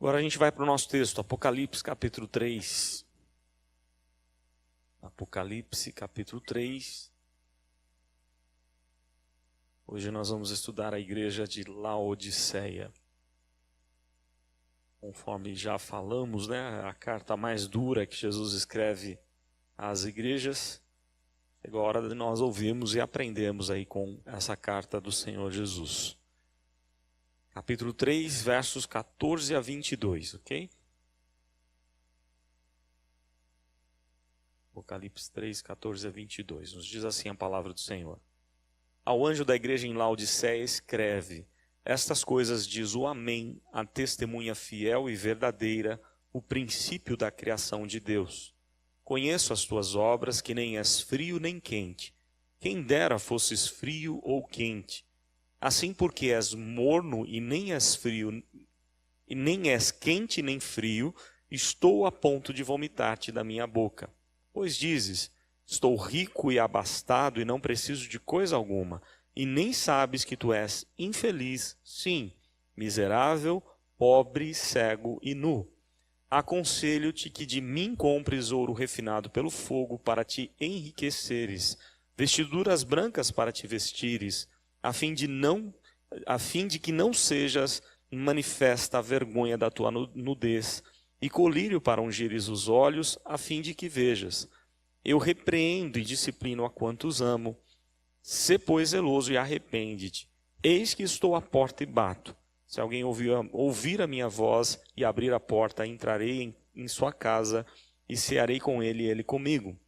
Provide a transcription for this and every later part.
Agora a gente vai para o nosso texto, Apocalipse capítulo 3. Apocalipse capítulo 3. Hoje nós vamos estudar a igreja de Laodiceia. Conforme já falamos, né, a carta mais dura que Jesus escreve às igrejas. Chegou a hora de nós ouvirmos e aprendermos aí com essa carta do Senhor Jesus. Capítulo 3, versos 14 a 22, ok? Apocalipse 3, 14 a 22. Nos diz assim a palavra do Senhor. Ao anjo da igreja em Laodiceia escreve: estas coisas diz o Amém, a testemunha fiel e verdadeira, o princípio da criação de Deus. Conheço as tuas obras, que nem és frio nem quente. Quem dera fosses frio ou quente. Assim, porque és morno e nem és frio, e nem és quente nem frio, estou a ponto de vomitar-te da minha boca. Pois dizes: estou rico e abastado e não preciso de coisa alguma, e nem sabes que tu és infeliz, sim, miserável, pobre, cego e nu. Aconselho-te que de mim compres ouro refinado pelo fogo para te enriqueceres, vestiduras brancas para te vestires, a fim de que não sejas manifesta a vergonha da tua nudez, e colírio para ungires os olhos, a fim de que vejas. Eu repreendo e disciplino a quantos amo. Sê, pois, zeloso e arrepende-te. Eis que estou à porta e bato. Se alguém ouvir a minha voz e abrir a porta, entrarei em sua casa e cearei com ele e ele comigo.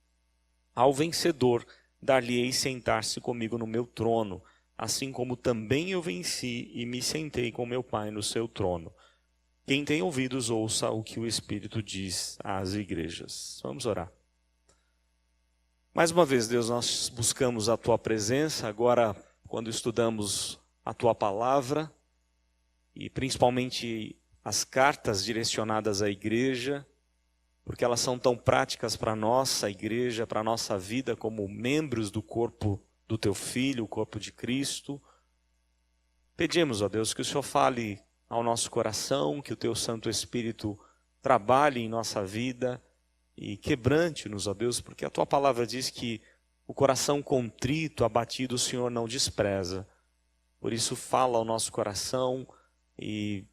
Ao vencedor, dar-lhe-ei sentar-se comigo no meu trono, assim como também eu venci e me sentei com meu Pai no seu trono. Quem tem ouvidos, ouça o que o Espírito diz às igrejas. Vamos orar. Mais uma vez, Deus, nós buscamos a Tua presença, agora quando estudamos a Tua palavra, e principalmente as cartas direcionadas à igreja, porque elas são tão práticas para a nossa igreja, para a nossa vida como membros do corpo do Teu Filho, o corpo de Cristo. Pedimos, ó Deus, que o Senhor fale ao nosso coração, que o Teu Santo Espírito trabalhe em nossa vida e quebrante-nos, ó Deus, porque a Tua palavra diz que o coração contrito, abatido, o Senhor não despreza. Por isso fala ao nosso coração e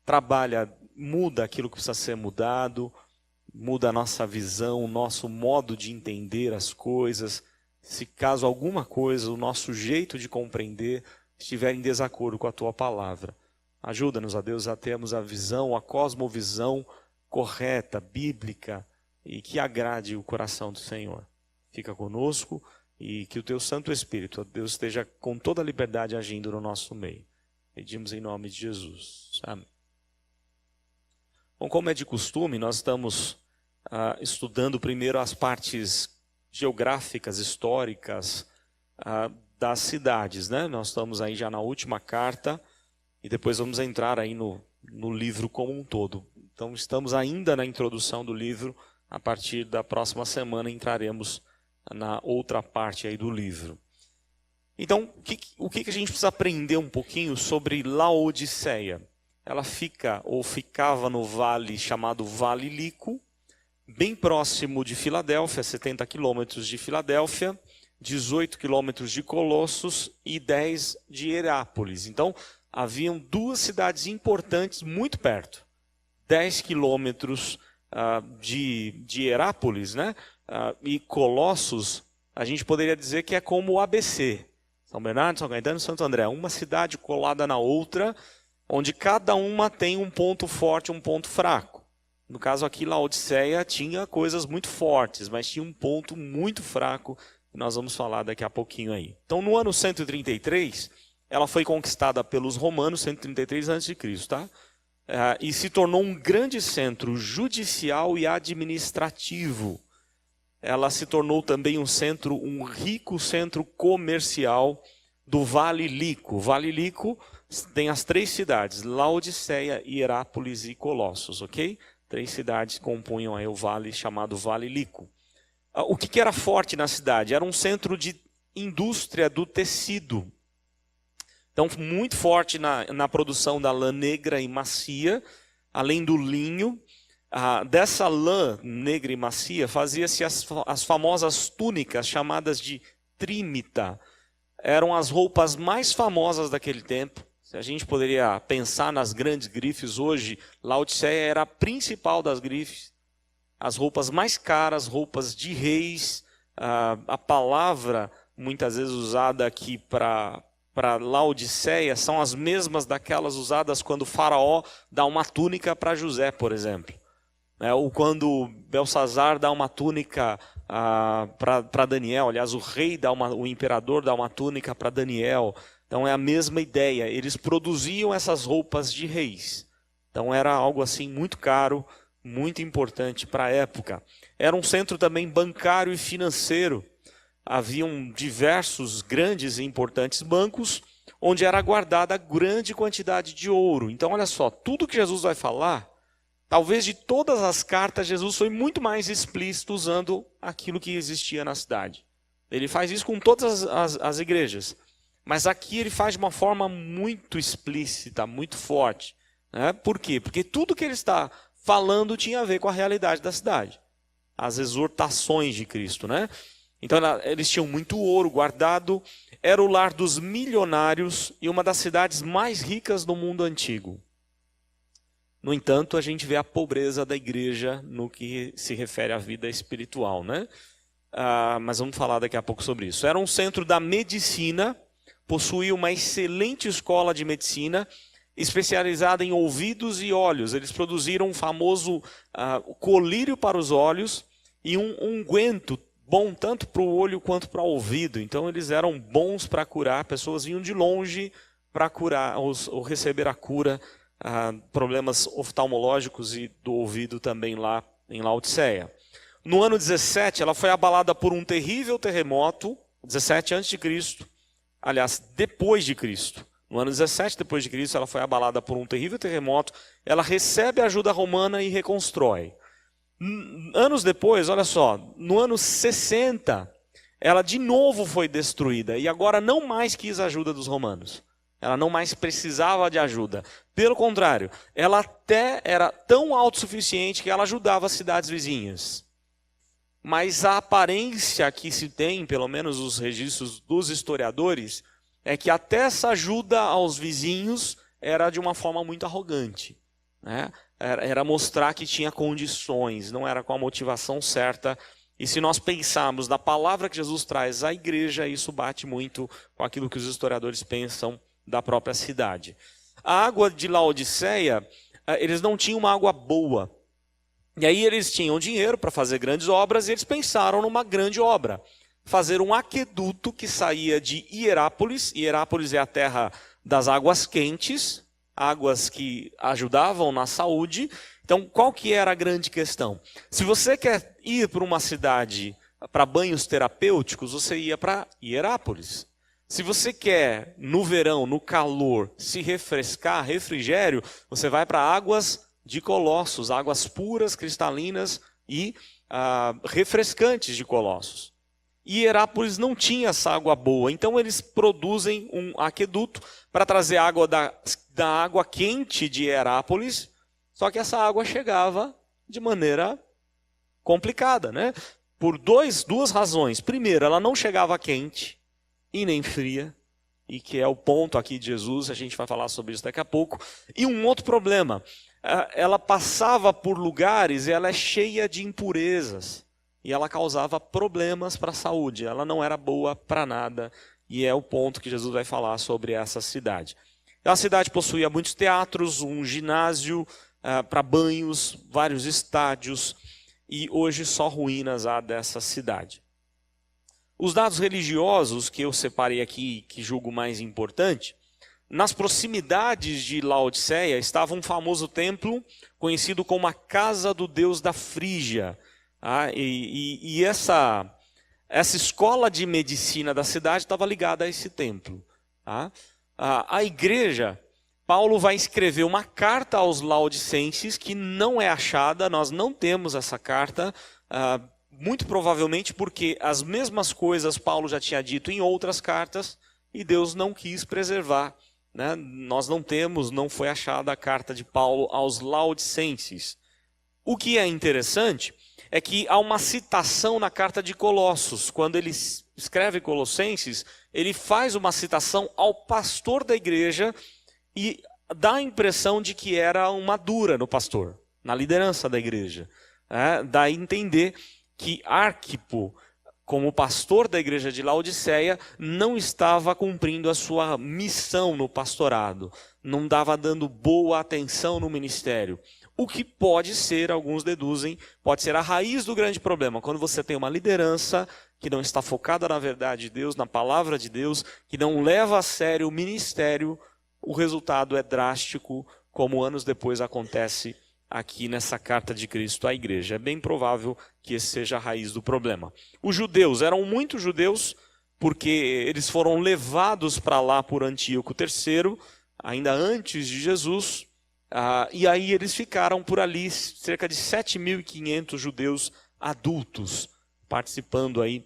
trabalha, muda aquilo que precisa ser mudado, muda a nossa visão, o nosso modo de entender as coisas. Se caso alguma coisa, o nosso jeito de compreender estiver em desacordo com a Tua palavra, ajuda-nos, ó Deus, a termos a visão, a cosmovisão correta, bíblica, e que agrade o coração do Senhor. Fica conosco e que o Teu Santo Espírito, ó Deus, esteja com toda a liberdade agindo no nosso meio. Pedimos em nome de Jesus. Amém. Bom, como é de costume, nós estamos estudando primeiro as partes geográficas, históricas das cidades, né? Nós estamos aí já na última carta e depois vamos entrar aí no livro como um todo. Então estamos ainda na introdução do livro. A partir da próxima semana entraremos na outra parte aí do livro. Então, o que a gente precisa aprender um pouquinho sobre Laodiceia? Ela ficava no vale chamado Vale Lico, bem próximo de Filadélfia, 70 quilômetros de Filadélfia, 18 quilômetros de Colossos e 10 de Herápolis. Então, haviam duas cidades importantes muito perto. 10 quilômetros de Herápolis, né? E Colossos, a gente poderia dizer que é como o ABC. São Bernardo, São Caetano e Santo André. Uma cidade colada na outra, onde cada uma tem um ponto forte e um ponto fraco. No caso aqui, Laodiceia tinha coisas muito fortes, mas tinha um ponto muito fraco, que nós vamos falar daqui a pouquinho aí. Então, no ano 133, ela foi conquistada pelos romanos, 133 a.C., tá? E se tornou um grande centro judicial e administrativo. Ela se tornou também um rico centro comercial do Vale Lico. O Vale Lico tem as três cidades, Laodiceia, Herápolis e Colossos, ok? 3 cidades compunham aí o vale chamado Vale Lico. O que era forte na cidade? Era um centro de indústria do tecido. Então, muito forte na produção da lã negra e macia, além do linho, dessa lã negra e macia fazia-se as famosas túnicas chamadas de trímita. Eram as roupas mais famosas daquele tempo. Se a gente poderia pensar nas grandes grifes hoje, Laodiceia era a principal das grifes. As roupas mais caras, roupas de reis. A palavra muitas vezes usada aqui para Laodiceia são as mesmas daquelas usadas quando o faraó dá uma túnica para José, por exemplo. Ou quando Belsazar dá uma túnica para Daniel. Aliás, o imperador dá uma túnica para Daniel. Então é a mesma ideia. Eles produziam essas roupas de reis. Então era algo assim muito caro, muito importante para a época. Era um centro também bancário e financeiro. Haviam diversos grandes e importantes bancos onde era guardada grande quantidade de ouro. Então olha só, tudo que Jesus vai falar, talvez de todas as cartas, Jesus foi muito mais explícito usando aquilo que existia na cidade. Ele faz isso com todas as igrejas. Mas aqui ele faz de uma forma muito explícita, muito forte. Né? Por quê? Porque tudo que ele está falando tinha a ver com a realidade da cidade. As exortações de Cristo. Né? Então eles tinham muito ouro guardado. Era o lar dos milionários e uma das cidades mais ricas do mundo antigo. No entanto, a gente vê a pobreza da igreja no que se refere à vida espiritual. Né? Mas vamos falar daqui a pouco sobre isso. Era um centro da medicina. Possuía uma excelente escola de medicina, especializada em ouvidos e olhos. Eles produziram um famoso colírio para os olhos e um unguento bom tanto para o olho quanto para o ouvido. Então eles eram bons para curar. Pessoas vinham de longe para curar ou receber a cura, problemas oftalmológicos e do ouvido também lá em Laodiceia. No ano 17, ela foi abalada por um terrível terremoto, 17 a.C., aliás, depois de Cristo. No ano 17 depois de Cristo, ela foi abalada por um terrível terremoto. Ela recebe a ajuda romana e reconstrói. Anos depois, olha só, no ano 60, ela de novo foi destruída. E agora não mais quis a ajuda dos romanos. Ela não mais precisava de ajuda. Pelo contrário, ela até era tão autossuficiente que ela ajudava as cidades vizinhas. Mas a aparência que se tem, pelo menos os registros dos historiadores, é que até essa ajuda aos vizinhos era de uma forma muito arrogante. Né? Era mostrar que tinha condições, não era com a motivação certa. E se nós pensarmos na palavra que Jesus traz à igreja, isso bate muito com aquilo que os historiadores pensam da própria cidade. A água de Laodiceia, eles não tinham uma água boa. E aí eles tinham dinheiro para fazer grandes obras e eles pensaram numa grande obra. Fazer um aqueduto que saía de Hierápolis. Hierápolis é a terra das águas quentes, águas que ajudavam na saúde. Então, qual que era a grande questão? Se você quer ir para uma cidade para banhos terapêuticos, você ia para Hierápolis. Se você quer, no verão, no calor, se refrescar, refrigério, você vai para águas de Colossos, águas puras, cristalinas e refrescantes de Colossos. E Hierápolis não tinha essa água boa, então eles produzem um aqueduto para trazer água da água quente de Hierápolis, só que essa água chegava de maneira complicada, né? Por duas razões. Primeiro, ela não chegava quente e nem fria, e que é o ponto aqui de Jesus, a gente vai falar sobre isso daqui a pouco. E um outro problema, ela passava por lugares e ela é cheia de impurezas. E ela causava problemas para a saúde. Ela não era boa para nada. E é o ponto que Jesus vai falar sobre essa cidade. A cidade possuía muitos teatros, um ginásio para banhos, vários estádios. E hoje só ruínas há dessa cidade. Os dados religiosos que eu separei aqui, que julgo mais importante, nas proximidades de Laodiceia estava um famoso templo conhecido como a Casa do Deus da Frígia. E essa escola de medicina da cidade estava ligada a esse templo. A igreja, Paulo vai escrever uma carta aos laodicenses que não é achada, nós não temos essa carta, muito provavelmente porque as mesmas coisas Paulo já tinha dito em outras cartas e Deus não quis preservar né? Nós não foi achada a carta de Paulo aos Laodicenses. O que é interessante é que há uma citação na carta de Colossos. Quando ele escreve Colossenses, ele faz uma citação ao pastor da igreja e dá a impressão de que era uma dura no pastor, na liderança da igreja. Dá a entender que Arquipo, como pastor da igreja de Laodiceia, não estava cumprindo a sua missão no pastorado, não estava dando boa atenção no ministério. O que pode ser, alguns deduzem, pode ser a raiz do grande problema. Quando você tem uma liderança que não está focada na verdade de Deus, na palavra de Deus, que não leva a sério o ministério, o resultado é drástico, como anos depois acontece aqui nessa carta de Cristo à igreja. É bem provável que esse seja a raiz do problema. Os judeus eram muitos judeus, porque eles foram levados para lá por Antíoco III, ainda antes de Jesus, e aí eles ficaram por ali, cerca de 7.500 judeus adultos, participando aí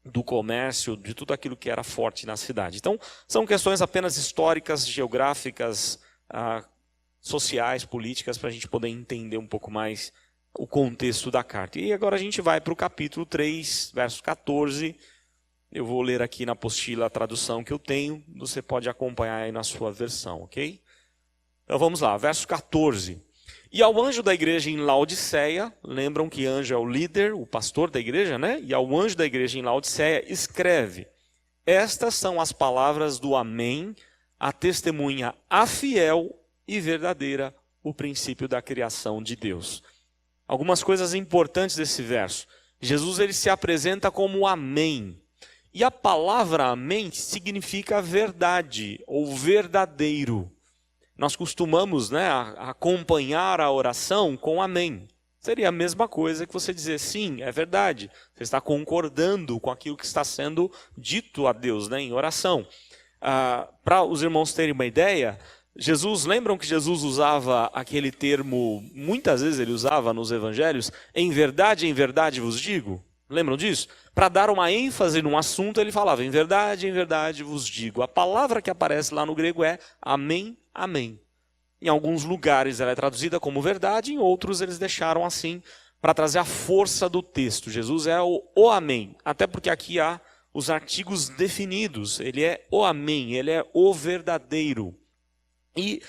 do comércio, de tudo aquilo que era forte na cidade. Então, são questões apenas históricas, geográficas, sociais, políticas, para a gente poder entender um pouco mais o contexto da carta. E agora a gente vai para o capítulo 3, verso 14. Eu vou ler aqui na apostila a tradução que eu tenho, você pode acompanhar aí na sua versão, ok? Então vamos lá, verso 14. E ao anjo da igreja em Laodiceia, lembram que anjo é o líder, o pastor da igreja, né? E ao anjo da igreja em Laodiceia escreve: estas são as palavras do Amém, a testemunha a fiel e verdadeira, o princípio da criação de Deus. Algumas coisas importantes desse verso. Jesus ele se apresenta como Amém. E a palavra Amém significa verdade ou verdadeiro. Nós costumamos, né, acompanhar a oração com amém. Seria a mesma coisa que você dizer sim, é verdade. Você está concordando com aquilo que está sendo dito a Deus, né, em oração. Para os irmãos terem uma ideia, lembram que Jesus usava aquele termo, muitas vezes ele usava nos evangelhos, em verdade vos digo? Lembram disso? Para dar uma ênfase num assunto, ele falava, em verdade vos digo. A palavra que aparece lá no grego é amém, amém. Em alguns lugares ela é traduzida como verdade, em outros eles deixaram assim, para trazer a força do texto. Jesus é o amém, até porque aqui há os artigos definidos. Ele é o amém, ele é o verdadeiro. E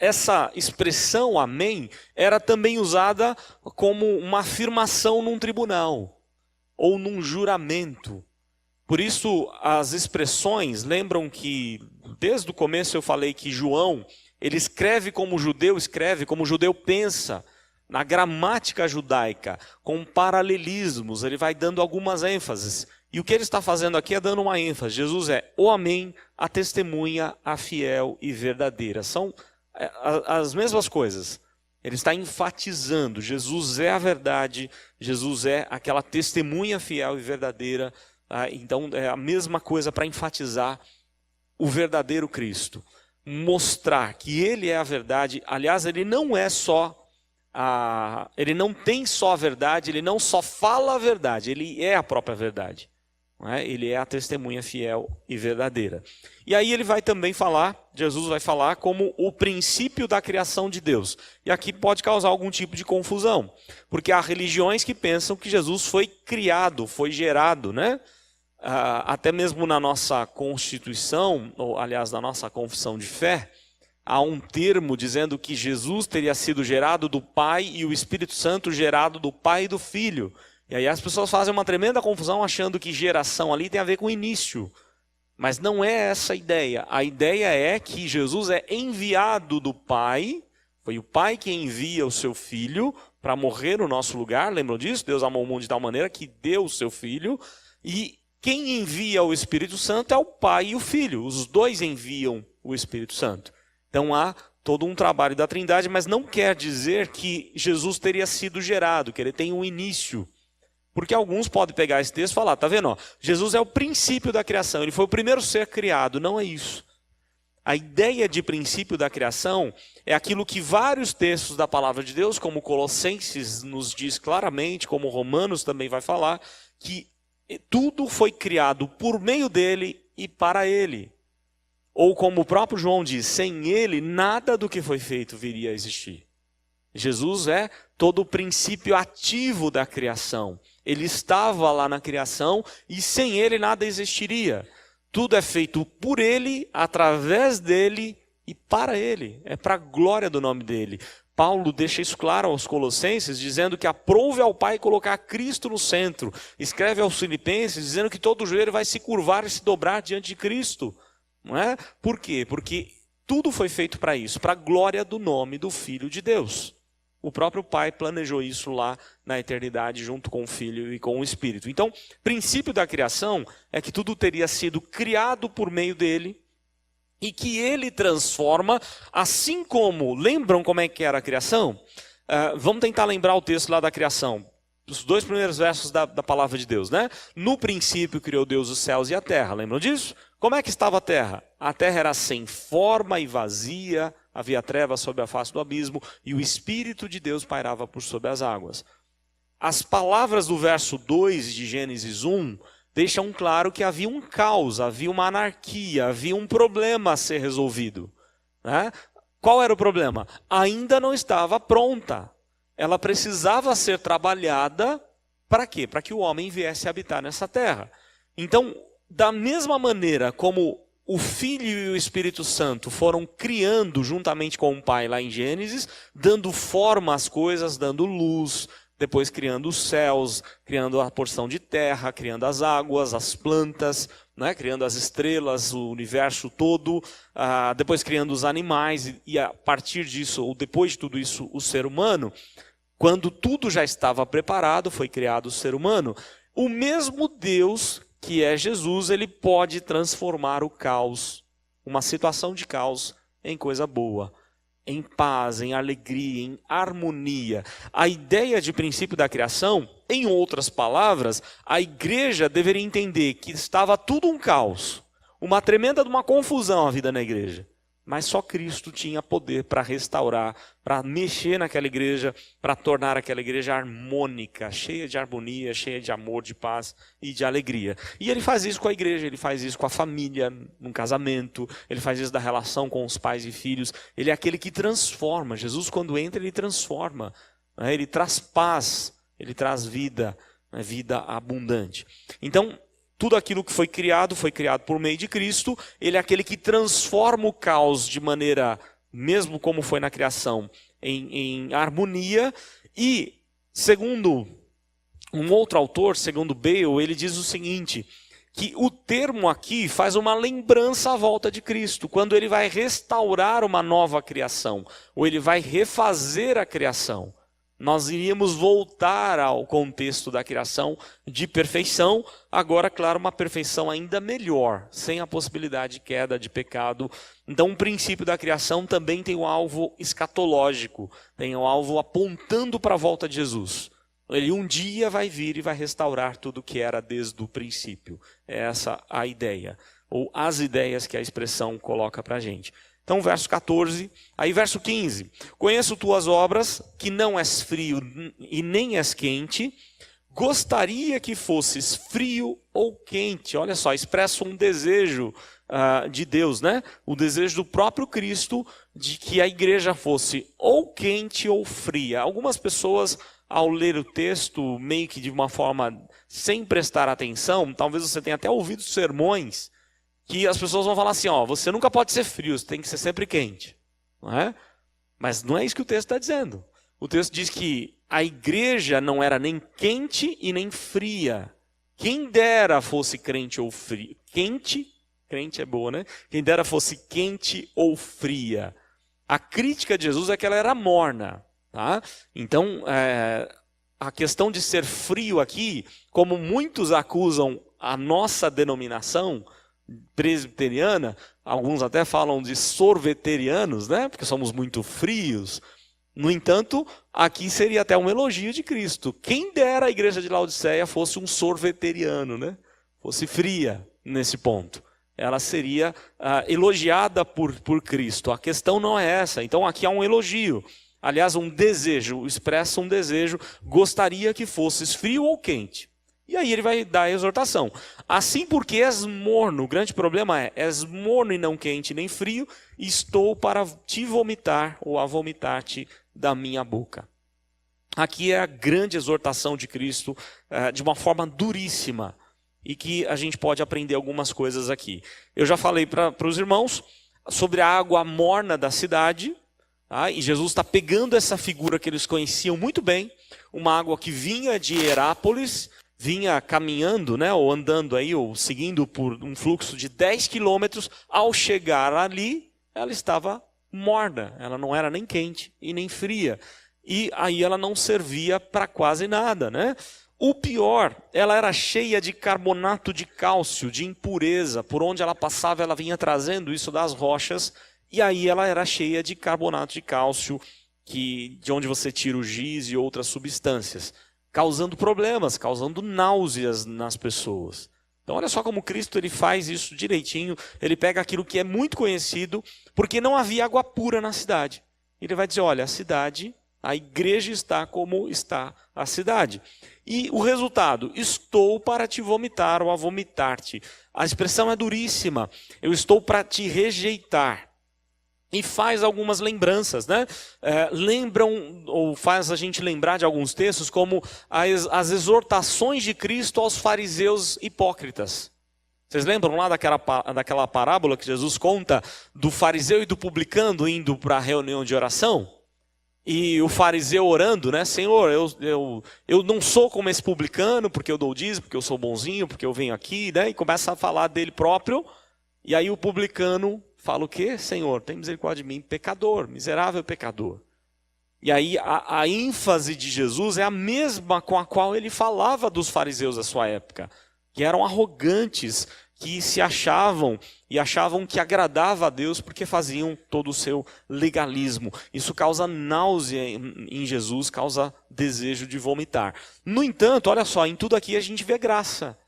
essa expressão amém era também usada como uma afirmação num tribunal ou num juramento. Por isso as expressões, lembram que desde o começo eu falei que João, ele escreve como o judeu pensa, na gramática judaica, com paralelismos, ele vai dando algumas ênfases. E o que ele está fazendo aqui é dando uma ênfase. Jesus é o amém, a testemunha, a fiel e verdadeira. São as mesmas coisas. Ele está enfatizando, Jesus é a verdade, Jesus é aquela testemunha fiel e verdadeira. Então é a mesma coisa para enfatizar o verdadeiro Cristo. Mostrar que ele é a verdade. Aliás, ele não é só, ele não tem só a verdade, ele não só fala a verdade, ele é a própria verdade. Ele é a testemunha fiel e verdadeira. E aí ele vai também falar, Jesus vai falar como o princípio da criação de Deus. E aqui pode causar algum tipo de confusão, porque há religiões que pensam que Jesus foi criado, foi gerado, né? Até mesmo na nossa Constituição, ou aliás na nossa confissão de fé, há um termo dizendo que Jesus teria sido gerado do Pai e o Espírito Santo gerado do Pai e do Filho. E aí as pessoas fazem uma tremenda confusão achando que geração ali tem a ver com início. Mas não é essa a ideia. A ideia é que Jesus é enviado do Pai, foi o Pai que envia o seu Filho para morrer no nosso lugar, lembram disso? Deus amou o mundo de tal maneira que deu o seu Filho, e quem envia o Espírito Santo é o Pai e o Filho, os dois enviam o Espírito Santo. Então há todo um trabalho da Trindade, mas não quer dizer que Jesus teria sido gerado, que ele tem um início. Porque alguns podem pegar esse texto e falar, tá vendo? Jesus é o princípio da criação, ele foi o primeiro ser criado. Não é isso. A ideia de princípio da criação é aquilo que vários textos da palavra de Deus, como Colossenses nos diz claramente, como Romanos também vai falar, que tudo foi criado por meio dele e para ele. Ou como o próprio João diz, sem ele nada do que foi feito viria a existir. Jesus é todo o princípio ativo da criação. Ele estava lá na criação e sem ele nada existiria. Tudo é feito por ele, através dele e para ele. É para a glória do nome dele. Paulo deixa isso claro aos Colossenses, dizendo que aprove ao Pai colocar Cristo no centro. Escreve aos Filipenses, dizendo que todo joelho vai se curvar e se dobrar diante de Cristo. Não é? Por quê? Porque tudo foi feito para isso, para a glória do nome do Filho de Deus. O próprio Pai planejou isso lá na eternidade, junto com o Filho e com o Espírito. Então, o princípio da criação é que tudo teria sido criado por meio dele, e que ele transforma, assim como, lembram como é que era a criação? Vamos tentar lembrar o texto lá da criação. Os 2 primeiros versos da palavra de Deus, né? No princípio criou Deus os céus e a terra, lembram disso? Como é que estava a terra? A terra era sem forma e vazia, havia trevas sobre a face do abismo, e o Espírito de Deus pairava por sobre as águas. As palavras do verso 2 de Gênesis 1 deixam claro que havia um caos, havia uma anarquia, havia um problema a ser resolvido. Né? Qual era o problema? Ainda não estava pronta. Ela precisava ser trabalhada para quê? Para que o homem viesse a habitar nessa terra. Então, da mesma maneira como o Filho e o Espírito Santo foram criando juntamente com o Pai lá em Gênesis, dando forma às coisas, dando luz, depois criando os céus, criando a porção de terra, criando as águas, as plantas, né? Criando as estrelas, o universo todo, depois criando os animais, e a partir disso, ou depois de tudo isso, o ser humano. Quando tudo já estava preparado, foi criado o ser humano. O mesmo Deus, que é Jesus, ele pode transformar o caos, uma situação de caos, em coisa boa, em paz, em alegria, em harmonia. A ideia de princípio da criação, em outras palavras, a igreja deveria entender que estava tudo um caos, uma tremenda de uma confusão a vida na igreja. Mas só Cristo tinha poder para restaurar, para mexer naquela igreja, para tornar aquela igreja harmônica, cheia de harmonia, cheia de amor, de paz e de alegria. E ele faz isso com a igreja, ele faz isso com a família, num casamento, ele faz isso da relação com os pais e filhos. Ele é aquele que transforma. Jesus, quando entra, ele transforma. Ele traz paz, ele traz vida, vida abundante. Então, tudo aquilo que foi criado por meio de Cristo. Ele é aquele que transforma o caos de maneira, mesmo como foi na criação, em harmonia. E, segundo um outro autor, segundo Bale, ele diz o seguinte, que o termo aqui faz uma lembrança à volta de Cristo, quando ele vai restaurar uma nova criação, ou ele vai refazer a criação. Nós iríamos voltar ao contexto da criação de perfeição, agora, claro, uma perfeição ainda melhor, sem a possibilidade de queda, de pecado. Então, o princípio da criação também tem um alvo escatológico, tem um alvo apontando para a volta de Jesus. Ele um dia vai vir e vai restaurar tudo o que era desde o princípio. É essa a ideia, ou as ideias que a expressão coloca para a gente. Então, verso 14, aí verso 15. Conheço tuas obras, que não és frio e nem és quente. Gostaria que fosses frio ou quente. Olha só, expressa um desejo de Deus, né? O desejo do próprio Cristo de que a igreja fosse ou quente ou fria. Algumas pessoas, ao ler o texto, meio que de uma forma sem prestar atenção, talvez você tenha até ouvido sermões, que as pessoas vão falar assim, ó, você nunca pode ser frio, você tem que ser sempre quente. Não é? Mas não é isso que o texto está dizendo. O texto diz que a igreja não era nem quente e nem fria. Quem dera fosse crente ou frio. Crente é boa, né? Quem dera fosse quente ou fria. A crítica de Jesus é que ela era morna. Tá? Então, a questão de ser frio aqui, como muitos acusam a nossa denominação presbiteriana, alguns até falam de sorveterianos, né? Porque somos muito frios. No entanto, aqui seria até um elogio de Cristo. Quem dera a igreja de Laodiceia fosse um sorveteriano, né? Fosse fria nesse ponto. Ela seria elogiada por Cristo. A questão não é essa. Então aqui há um elogio. Aliás, um desejo, expressa um desejo. Gostaria que fosses frio ou quente. E aí ele vai dar a exortação. Assim porque és morno, o grande problema és morno e não quente nem frio, estou para te vomitar ou a vomitar-te da minha boca. Aqui é a grande exortação de Cristo, de uma forma duríssima, e que a gente pode aprender algumas coisas aqui. Eu já falei para os irmãos sobre a água morna da cidade, tá? E Jesus está pegando essa figura que eles conheciam muito bem, uma água que vinha de Herápolis, vinha caminhando, né, ou andando aí, ou seguindo por um fluxo de 10 quilômetros, ao chegar ali, ela estava morna, ela não era nem quente e nem fria. E aí ela não servia para quase nada, né? O pior, ela era cheia de carbonato de cálcio, de impureza. Por onde ela passava, ela vinha trazendo isso das rochas. E aí ela era cheia de carbonato de cálcio, de onde você tira o giz e outras substâncias, causando problemas, causando náuseas nas pessoas. Então olha só como Cristo ele faz isso direitinho. Ele pega aquilo que é muito conhecido, porque não havia água pura na cidade. Ele vai dizer, olha, a cidade, a igreja está como está a cidade. E o resultado, estou para te vomitar ou a vomitar-te. A expressão é duríssima, eu estou para te rejeitar. E faz algumas lembranças, né? Lembram, ou faz a gente lembrar de alguns textos, como as exortações de Cristo aos fariseus hipócritas. Vocês lembram lá daquela parábola que Jesus conta do fariseu e do publicano indo para a reunião de oração? E o fariseu orando, né? Senhor, eu não sou como esse publicano, porque eu dou o dízimo, porque eu sou bonzinho, porque eu venho aqui, né? E começa a falar dele próprio. E aí o publicano fala o quê? Senhor, tem misericórdia de mim, pecador, miserável pecador. E aí a ênfase de Jesus é a mesma com a qual ele falava dos fariseus da sua época, que eram arrogantes, que se achavam e achavam que agradava a Deus porque faziam todo o seu legalismo. Isso causa náusea em Jesus, causa desejo de vomitar. No entanto, olha só, em tudo aqui a gente vê graça.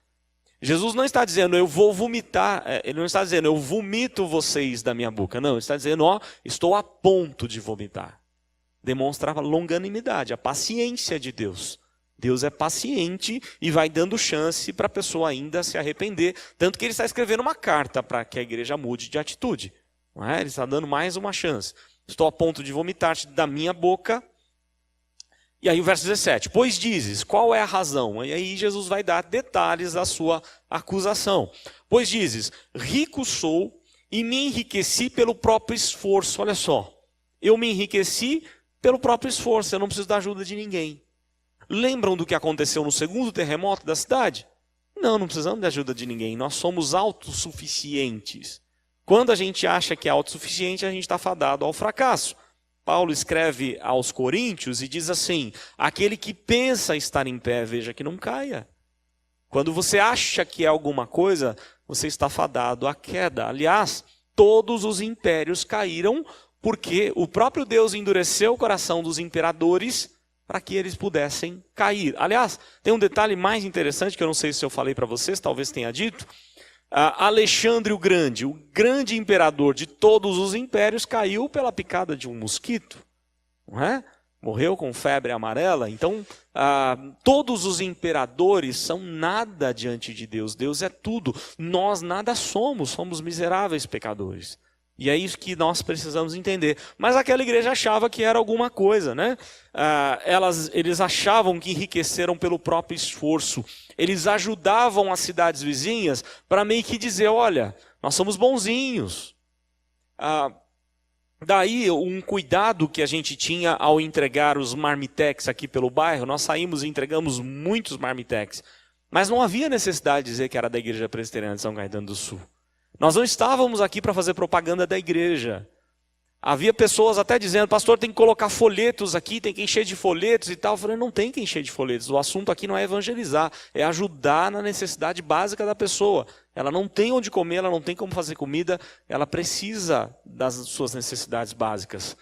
Jesus não está dizendo, eu vou vomitar, ele não está dizendo, eu vomito vocês da minha boca. Não, ele está dizendo, ó, estou a ponto de vomitar. Demonstra a longanimidade, a paciência de Deus. Deus é paciente e vai dando chance para a pessoa ainda se arrepender. Tanto que ele está escrevendo uma carta para que a igreja mude de atitude. Não é? Ele está dando mais uma chance. Estou a ponto de vomitar-te da minha boca. E aí o verso 17. Pois dizes, qual é a razão? E aí Jesus vai dar detalhes da sua acusação. Pois dizes, rico sou e me enriqueci pelo próprio esforço. Olha só, eu me enriqueci pelo próprio esforço, eu não preciso da ajuda de ninguém. Lembram do que aconteceu no segundo terremoto da cidade? Não precisamos de ajuda de ninguém. Nós somos autossuficientes. Quando a gente acha que é autossuficiente, a gente está fadado ao fracasso. Paulo escreve aos Coríntios e diz assim, aquele que pensa estar em pé, veja que não caia. Quando você acha que é alguma coisa, você está fadado à queda. Aliás, todos os impérios caíram porque o próprio Deus endureceu o coração dos imperadores para que eles pudessem cair. Aliás, tem um detalhe mais interessante que eu não sei se eu falei para vocês, talvez tenha dito. Alexandre o grande imperador de todos os impérios, caiu pela picada de um mosquito. Não é? Morreu com febre amarela. Então, todos os imperadores são nada diante de Deus. Deus é tudo. Nós nada somos miseráveis pecadores. E é isso que nós precisamos entender. Mas aquela igreja achava que era alguma coisa, né? Eles achavam que enriqueceram pelo próprio esforço. Eles ajudavam as cidades vizinhas para meio que dizer, olha, nós somos bonzinhos. Daí um cuidado que a gente tinha ao entregar os marmitex aqui pelo bairro. Nós saímos e entregamos muitos marmitex. Mas não havia necessidade de dizer que era da Igreja Presbiteriana de São Caetano do Sul. Nós não estávamos aqui para fazer propaganda da igreja. Havia pessoas até dizendo, pastor, tem que colocar folhetos aqui, tem que encher de folhetos e tal. Eu falei, não tem que encher de folhetos. O assunto aqui não é evangelizar, é ajudar na necessidade básica da pessoa. Ela não tem onde comer, ela não tem como fazer comida, ela precisa das suas necessidades básicas.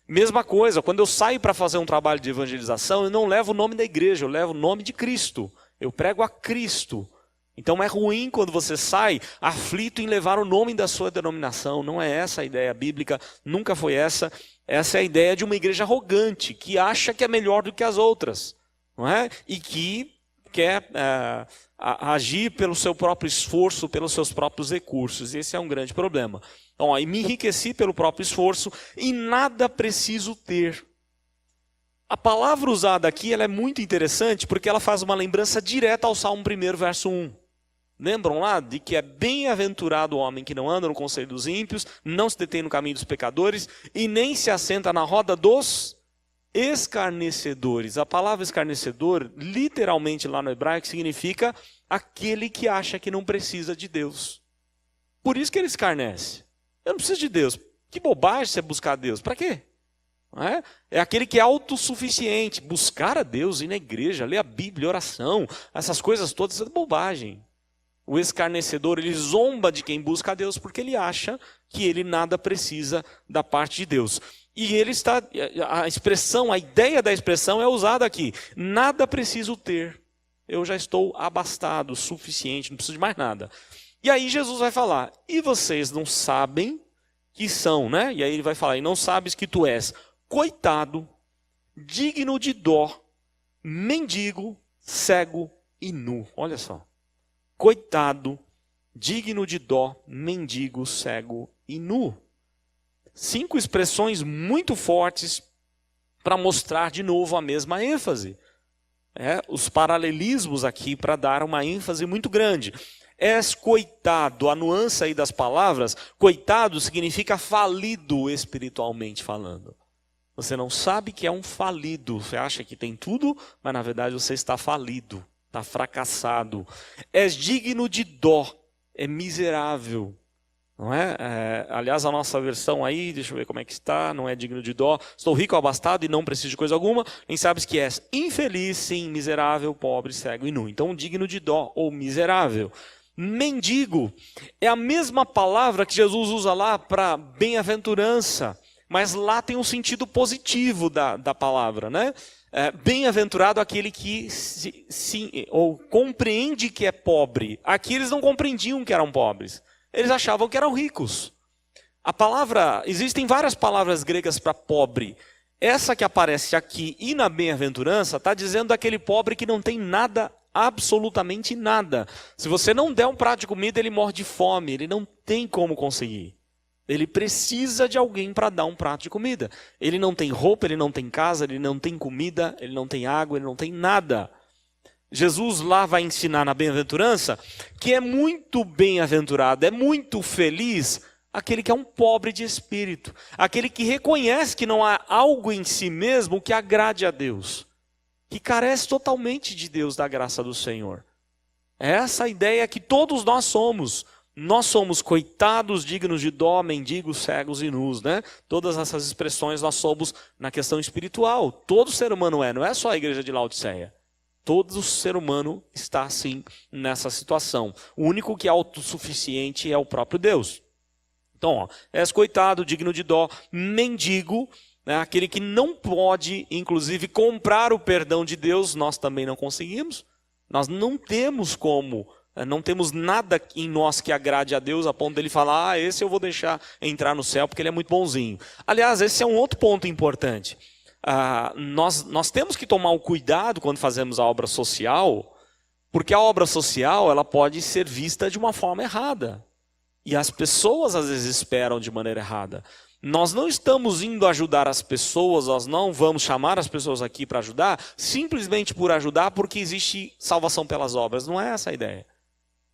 Mesma coisa, quando eu saio para fazer um trabalho de evangelização, eu não levo o nome da igreja, eu levo o nome de Cristo. Eu prego a Cristo. Então é ruim quando você sai aflito em levar o nome da sua denominação. Não é essa a ideia bíblica, nunca foi essa. Essa é a ideia de uma igreja arrogante, que acha que é melhor do que as outras. Não é? E que quer agir pelo seu próprio esforço, pelos seus próprios recursos. Esse é um grande problema. Então, ó, e me enriqueci pelo próprio esforço e nada preciso ter. A palavra usada aqui ela é muito interessante porque ela faz uma lembrança direta ao Salmo 1, verso 1. Lembram lá de que é bem-aventurado o homem que não anda no conselho dos ímpios, não se detém no caminho dos pecadores e nem se assenta na roda dos escarnecedores. A palavra escarnecedor, literalmente lá no hebraico, significa aquele que acha que não precisa de Deus. Por isso que ele escarnece. Eu não preciso de Deus. Que bobagem você buscar Deus. Para quê? É aquele que é autossuficiente. Buscar a Deus, ir na igreja, ler a Bíblia, oração, essas coisas todas, é bobagem. O escarnecedor, ele zomba de quem busca a Deus porque ele acha que ele nada precisa da parte de Deus. E ele está, a expressão, a ideia da expressão é usada aqui. Nada preciso ter. Eu já estou abastado, suficiente, não preciso de mais nada. E aí Jesus vai falar, e vocês não sabem que são, né? E aí ele vai falar, e não sabes que tu és coitado, digno de dó, mendigo, cego e nu. Olha só. Coitado, digno de dó, mendigo, cego e nu. 5 expressões muito fortes para mostrar de novo a mesma ênfase. Os paralelismos aqui para dar uma ênfase muito grande. És coitado, a nuance aí das palavras, coitado significa falido espiritualmente falando. Você não sabe que é um falido, você acha que tem tudo, mas na verdade você está falido, está fracassado. És digno de dó, é miserável. Não é? Aliás, a nossa versão aí, deixa eu ver como é que está, não é digno de dó. Estou rico, abastado e não preciso de coisa alguma. Nem sabes que és infeliz, sim, miserável, pobre, cego e nu. Então, digno de dó ou miserável. Mendigo é a mesma palavra que Jesus usa lá para bem-aventurança, mas lá tem um sentido positivo da palavra, né? Bem-aventurado aquele que ou compreende que é pobre. Aqui eles não compreendiam que eram pobres. Eles achavam que eram ricos. Existem várias palavras gregas para pobre. Essa que aparece aqui e na bem-aventurança está dizendo daquele pobre que não tem nada, absolutamente nada. Se você não der um prato de comida, ele morre de fome, ele não tem como conseguir. Ele precisa de alguém para dar um prato de comida. Ele não tem roupa, ele não tem casa, ele não tem comida, ele não tem água, ele não tem nada. Jesus lá vai ensinar na bem-aventurança que é muito bem-aventurado, é muito feliz aquele que é um pobre de espírito, aquele que reconhece que não há algo em si mesmo que agrade a Deus, que carece totalmente de Deus, da graça do Senhor. É essa a ideia que todos nós somos. Nós somos coitados, dignos de dó, mendigos, cegos e nus, né? Todas essas expressões nós somos na questão espiritual. Todo ser humano não é só a igreja de Laodiceia. Todo ser humano está assim nessa situação. O único que é autossuficiente é o próprio Deus. Então, és coitado, digno de dó, mendigo, né, aquele que não pode, inclusive, comprar o perdão de Deus, nós também não conseguimos. Nós não temos como, não temos nada em nós que agrade a Deus, a ponto dele falar, esse eu vou deixar entrar no céu porque ele é muito bonzinho. Aliás, esse é um outro ponto importante. Nós temos que tomar o cuidado quando fazemos a obra social, porque a obra social ela pode ser vista de uma forma errada. E as pessoas às vezes esperam de maneira errada. Nós não estamos indo ajudar as pessoas, nós não vamos chamar as pessoas aqui para ajudar, simplesmente por ajudar, porque existe salvação pelas obras. Não é essa a ideia.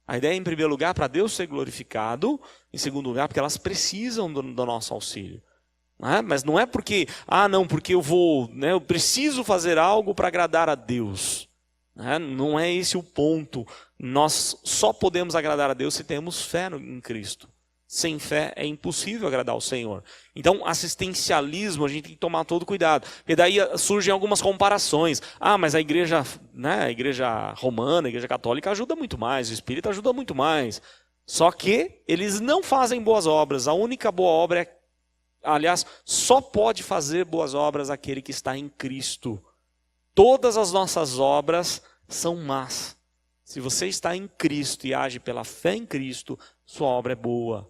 A ideia é, em primeiro lugar, para Deus ser glorificado, em segundo lugar, porque elas precisam do nosso auxílio. Mas não é porque, porque eu preciso fazer algo para agradar a Deus. Não é esse o ponto. Nós só podemos agradar a Deus se temos fé em Cristo. Sem fé é impossível agradar ao Senhor. Então, assistencialismo, a gente tem que tomar todo cuidado. Porque daí surgem algumas comparações. Mas a igreja romana, a igreja católica ajuda muito mais, o espírita ajuda muito mais. Só que eles não fazem boas obras. A única boa obra aliás, só pode fazer boas obras aquele que está em Cristo. Todas as nossas obras são más. Se você está em Cristo e age pela fé em Cristo, sua obra é boa.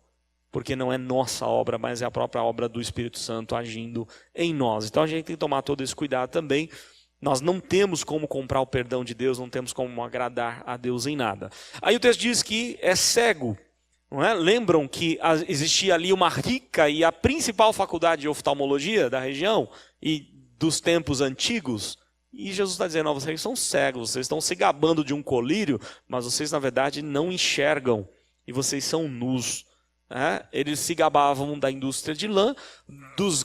Porque não é nossa obra, mas é a própria obra do Espírito Santo agindo em nós. Então a gente tem que tomar todo esse cuidado também. Nós não temos como comprar o perdão de Deus, não temos como agradar a Deus em nada. Aí o texto diz que é cego. Não é? Lembram que existia ali uma rica e a principal faculdade de oftalmologia da região e dos tempos antigos? E Jesus está dizendo, oh, vocês são cegos, vocês estão se gabando de um colírio, mas vocês na verdade não enxergam e vocês são nus. Eles se gabavam da indústria de lã, das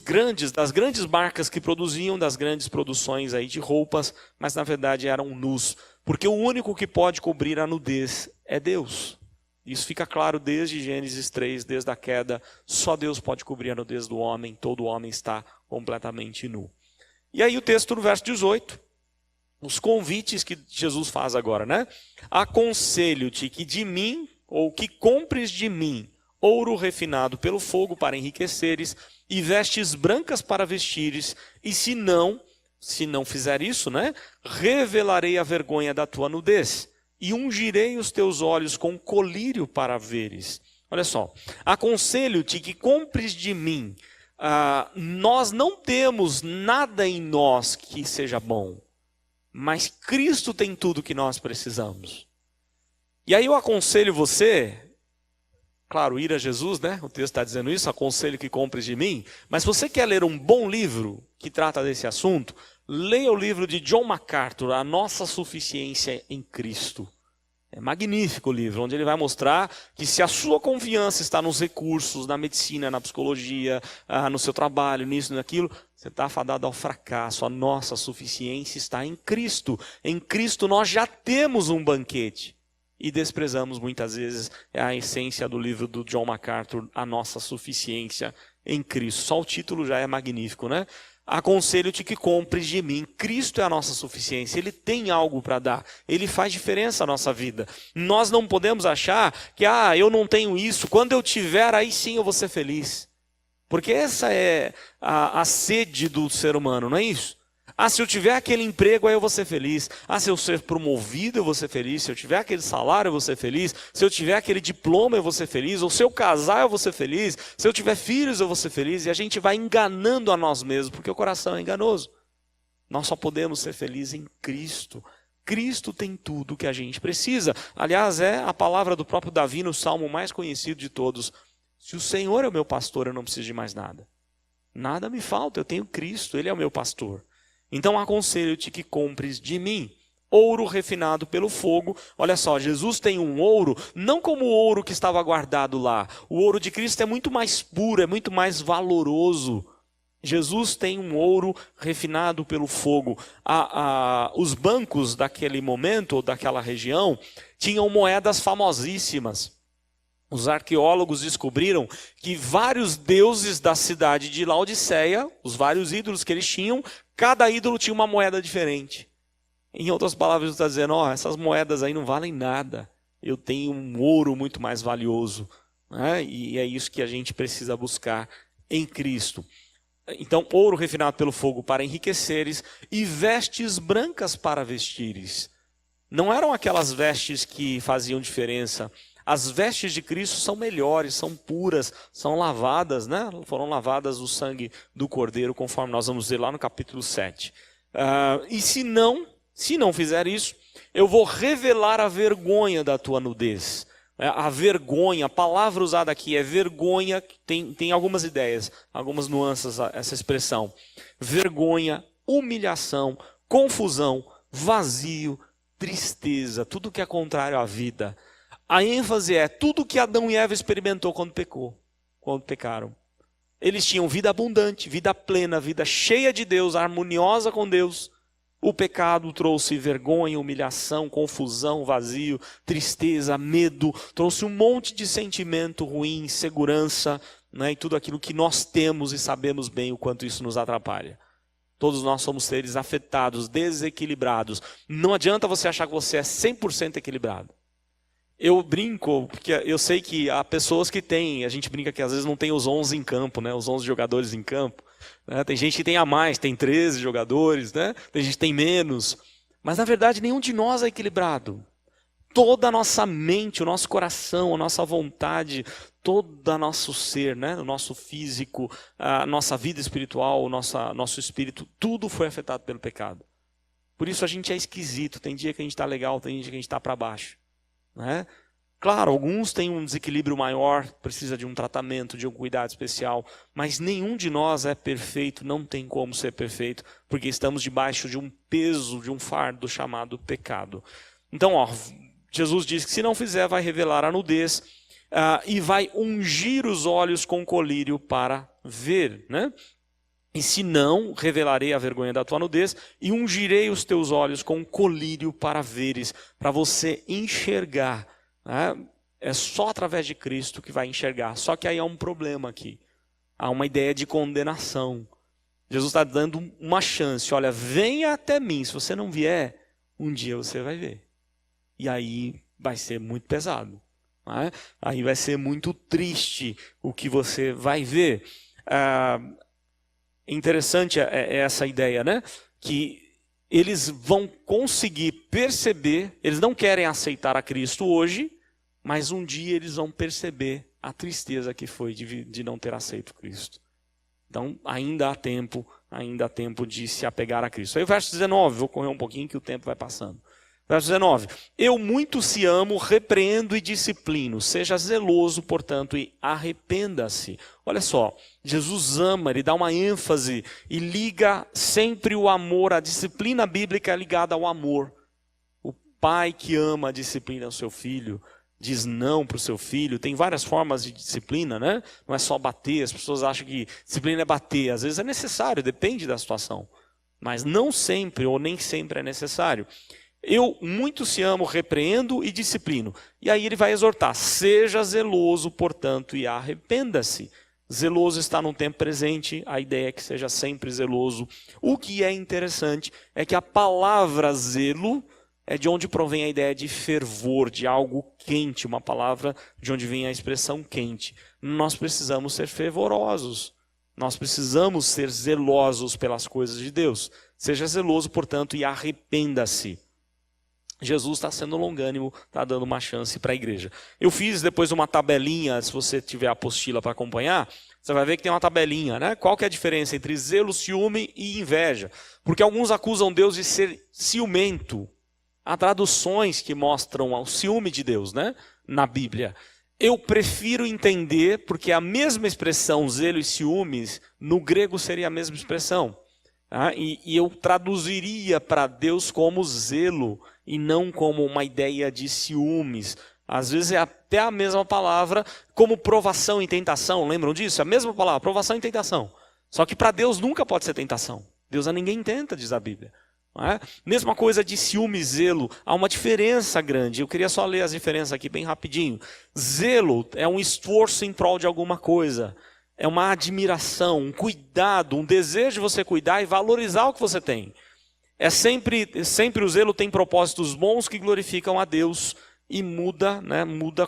grandes marcas que produziam, das grandes produções aí de roupas, mas na verdade eram nus, porque o único que pode cobrir a nudez é Deus. Isso fica claro desde Gênesis 3, desde a queda, só Deus pode cobrir a nudez do homem, todo homem está completamente nu. E aí o texto no verso 18, os convites que Jesus faz agora, né? Aconselho-te que de mim, ou que compres de mim, ouro refinado pelo fogo para enriqueceres, e vestes brancas para vestires, e se não fizer isso, né, revelarei a vergonha da tua nudez, e ungirei os teus olhos com colírio para veres. Olha só, aconselho-te que compres de mim. Nós não temos nada em nós que seja bom, mas Cristo tem tudo que nós precisamos. E aí eu aconselho você... Claro, ir a Jesus, né? O texto está dizendo isso, aconselho que compres de mim. Mas se você quer ler um bom livro que trata desse assunto, leia o livro de John MacArthur, A Nossa Suficiência em Cristo. É magnífico o livro, onde ele vai mostrar que se a sua confiança está nos recursos, na medicina, na psicologia, no seu trabalho, nisso, naquilo, você está afadado ao fracasso. A nossa suficiência está em Cristo. Em Cristo nós já temos um banquete. E desprezamos muitas vezes a essência do livro do John MacArthur, A Nossa Suficiência em Cristo. Só o título já é magnífico, né? Aconselho-te que compres de mim. Cristo é a nossa suficiência. Ele tem algo para dar. Ele faz diferença na nossa vida. Nós não podemos achar que, eu não tenho isso. Quando eu tiver, aí sim eu vou ser feliz. Porque essa é a sede do ser humano, não é isso? Se eu tiver aquele emprego, aí eu vou ser feliz. Se eu ser promovido, eu vou ser feliz. Se eu tiver aquele salário, eu vou ser feliz. Se eu tiver aquele diploma, eu vou ser feliz. Ou se eu casar, eu vou ser feliz. Se eu tiver filhos, eu vou ser feliz. E a gente vai enganando a nós mesmos, porque o coração é enganoso. Nós só podemos ser felizes em Cristo. Cristo tem tudo que a gente precisa. Aliás, é a palavra do próprio Davi no salmo mais conhecido de todos. Se o Senhor é o meu pastor, eu não preciso de mais nada. Nada me falta, eu tenho Cristo, Ele é o meu pastor. Então aconselho-te que compres de mim ouro refinado pelo fogo. Olha só, Jesus tem um ouro, não como o ouro que estava guardado lá. O ouro de Cristo é muito mais puro, é muito mais valoroso. Jesus tem um ouro refinado pelo fogo. Os bancos daquele momento, ou daquela região, tinham moedas famosíssimas. Os arqueólogos descobriram que vários deuses da cidade de Laodiceia, os vários ídolos que eles tinham, cada ídolo tinha uma moeda diferente. Em outras palavras, está dizendo, essas moedas aí não valem nada. Eu tenho um ouro muito mais valioso. Né? E é isso que a gente precisa buscar em Cristo. Então, ouro refinado pelo fogo para enriqueceres e vestes brancas para vestires. Não eram aquelas vestes que faziam diferença. As vestes de Cristo são melhores, são puras, são lavadas, né? Foram lavadas no sangue do Cordeiro, conforme nós vamos ver lá no capítulo 7. E se não fizer isso, eu vou revelar a vergonha da tua nudez. A vergonha, a palavra usada aqui é vergonha, tem algumas ideias, algumas nuances essa expressão. Vergonha, humilhação, confusão, vazio, tristeza, tudo que é contrário à vida. A ênfase é tudo que Adão e Eva experimentou quando pecaram. Eles tinham vida abundante, vida plena, vida cheia de Deus, harmoniosa com Deus. O pecado trouxe vergonha, humilhação, confusão, vazio, tristeza, medo. Trouxe um monte de sentimento ruim, insegurança, né, e tudo aquilo que nós temos e sabemos bem o quanto isso nos atrapalha. Todos nós somos seres afetados, desequilibrados. Não adianta você achar que você é 100% equilibrado. Eu brinco, porque eu sei que há pessoas que têm, a gente brinca que às vezes não tem os 11 em campo, né? Os 11 jogadores em campo. Né? Tem gente que tem a mais, tem 13 jogadores, né? Tem gente que tem menos. Mas na verdade nenhum de nós é equilibrado. Toda a nossa mente, o nosso coração, a nossa vontade, todo o nosso ser, né? O nosso físico, a nossa vida espiritual, o nosso espírito, tudo foi afetado pelo pecado. Por isso a gente é esquisito. Tem dia que a gente está legal, tem dia que a gente está para baixo. Né? Claro, alguns têm um desequilíbrio maior, precisa de um tratamento, de um cuidado especial, mas nenhum de nós é perfeito, não tem como ser perfeito, porque estamos debaixo de um peso, de um fardo chamado pecado. Então, Jesus diz que se não fizer, vai revelar a nudez e vai ungir os olhos com colírio para ver, né? E se não, revelarei a vergonha da tua nudez e ungirei os teus olhos com colírio para veres, para você enxergar. É só através de Cristo que vai enxergar. Só que aí há um problema aqui. Há uma ideia de condenação. Jesus está dando uma chance. Olha, venha até mim. Se você não vier, um dia você vai ver. E aí vai ser muito pesado. Aí vai ser muito triste o que você vai ver. Interessante essa ideia, né? Que eles vão conseguir perceber, eles não querem aceitar a Cristo hoje, mas um dia eles vão perceber a tristeza que foi de não ter aceito Cristo. Então ainda há tempo de se apegar a Cristo. Aí o verso 19, vou correr um pouquinho que o tempo vai passando. Verso 19, eu muito se amo, repreendo e disciplino, seja zeloso, portanto, e arrependa-se. Olha só, Jesus ama, ele dá uma ênfase e liga sempre o amor, a disciplina bíblica é ligada ao amor. O pai que ama a disciplina o seu filho, diz não para o seu filho, tem várias formas de disciplina, né? Não é só bater, as pessoas acham que disciplina é bater, às vezes é necessário, depende da situação, mas não sempre ou nem sempre é necessário. Eu muito se amo, repreendo e disciplino. E aí ele vai exortar, seja zeloso, portanto, e arrependa-se. Zeloso está no tempo presente, a ideia é que seja sempre zeloso. O que é interessante é que a palavra zelo é de onde provém a ideia de fervor, de algo quente, uma palavra de onde vem a expressão quente. Nós precisamos ser fervorosos, nós precisamos ser zelosos pelas coisas de Deus. Seja zeloso, portanto, e arrependa-se. Jesus está sendo longânimo, está dando uma chance para a igreja. Eu fiz depois uma tabelinha, se você tiver a apostila para acompanhar, você vai ver que tem uma tabelinha, né? Qual que é a diferença entre zelo, ciúme e inveja? Porque alguns acusam Deus de ser ciumento. Há traduções que mostram o ciúme de Deus, né? Na Bíblia. Eu prefiro entender, porque a mesma expressão zelo e ciúmes, no grego seria a mesma expressão. E eu traduziria para Deus como zelo e não como uma ideia de ciúmes. Às vezes é até a mesma palavra como provação e tentação, lembram disso? É a mesma palavra, provação e tentação. Só que para Deus nunca pode ser tentação. Deus a ninguém tenta, diz a Bíblia. Mesma coisa de ciúme e zelo, há uma diferença grande. Eu queria só ler as diferenças aqui bem rapidinho. Zelo é um esforço em prol de alguma coisa. É uma admiração, um cuidado, um desejo de você cuidar e valorizar o que você tem. Sempre o zelo tem propósitos bons que glorificam a Deus e muda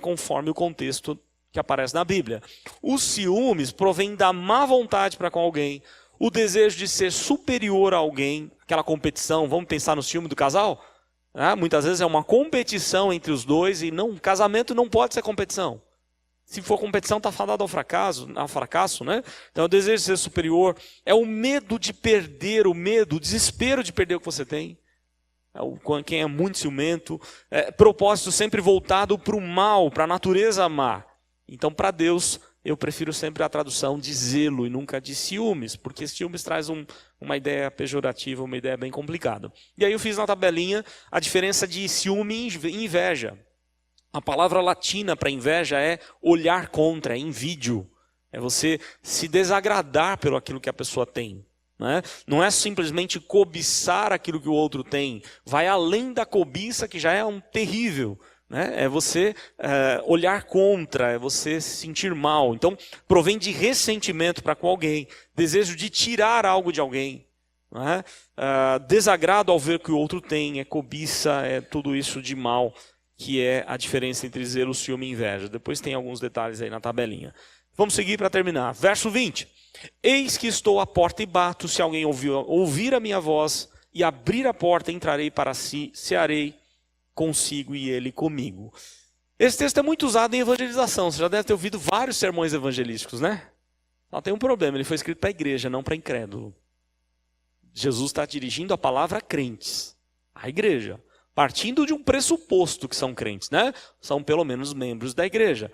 conforme o contexto que aparece na Bíblia. Os ciúmes provêm da má vontade para com alguém, o desejo de ser superior a alguém, aquela competição, vamos pensar no ciúme do casal? Muitas vezes é uma competição entre os dois e casamento não pode ser competição. Se for competição, está fadado ao fracasso, né? Então, o desejo de ser superior é o medo de perder, o desespero de perder o que você tem. Quem é muito ciumento, propósito sempre voltado para o mal, para a natureza má. Então, para Deus, eu prefiro sempre a tradução de zelo e nunca de ciúmes, porque ciúmes traz uma ideia pejorativa, uma ideia bem complicada. E aí eu fiz na tabelinha a diferença de ciúme e inveja. A palavra latina para inveja é olhar contra, é invídio. É você se desagradar pelo aquilo que a pessoa tem. Não é simplesmente cobiçar aquilo que o outro tem. Vai além da cobiça, que já é terrível. É você olhar contra, é você se sentir mal. Então, provém de ressentimento para com alguém. Desejo de tirar algo de alguém. Desagrado ao ver que o outro tem. É cobiça, é tudo isso de mal, que é a diferença entre zelo, ciúme e inveja. Depois tem alguns detalhes aí na tabelinha. Vamos seguir para terminar. Verso 20. Eis que estou à porta e bato, se alguém ouvir a minha voz e abrir a porta, entrarei para si, cearei consigo e ele comigo. Esse texto é muito usado em evangelização. Você já deve ter ouvido vários sermões evangelísticos, né? Só tem um problema, ele foi escrito para a igreja, não para incrédulo. Jesus está dirigindo a palavra a crentes. A igreja. Partindo de um pressuposto que são crentes, né? São pelo menos membros da igreja.